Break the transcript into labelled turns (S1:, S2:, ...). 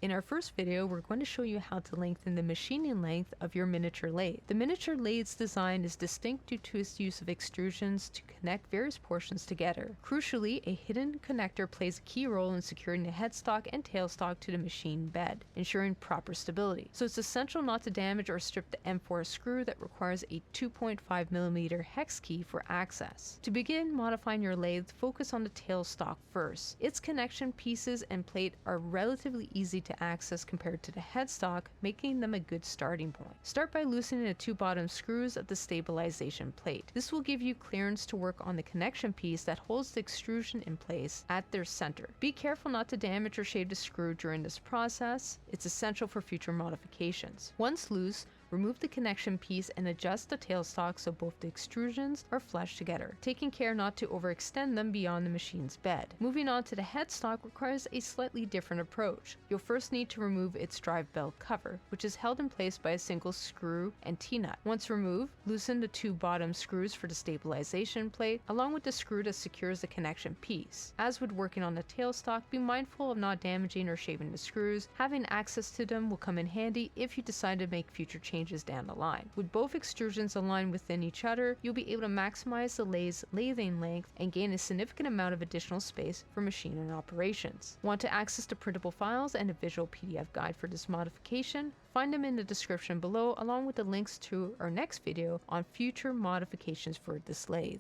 S1: In our first video, we're going to show you how to lengthen the machining length of your miniature lathe. The miniature lathe's design is distinct due to its use of extrusions to connect various portions together. Crucially, a hidden connector plays a key role in securing the headstock and tailstock to the machine bed, ensuring proper stability. So it's essential not to damage or strip the M4 screw that requires a 2.5mm hex key for access. To begin modifying your lathe, focus on the tailstock first. Its connection pieces and plate are relatively easy to access compared to the headstock, making them a good starting point. Start by loosening the two bottom screws of the stabilization plate. This will give you clearance to work on the connection piece that holds the extrusion in place at their center. Be careful not to damage or shave the screw during this process. It's essential for future modifications. Once loose, remove the connection piece and adjust the tailstock so both the extrusions are flush together, taking care not to overextend them beyond the machine's bed. Moving on to the headstock requires a slightly different approach. You'll first need to remove its drive belt cover, which is held in place by a single screw and T-nut. Once removed, loosen the two bottom screws for the stabilization plate, along with the screw that secures the connection piece. As with working on the tailstock, be mindful of not damaging or shaving the screws. Having access to them will come in handy if you decide to make future changes down the line. With both extrusions aligned within each other, you'll be able to maximize the lathe's lathing length and gain a significant amount of additional space for machining operations. Want to access the printable files and a visual PDF guide for this modification? Find them in the description below, along with the links to our next video on future modifications for this lathe.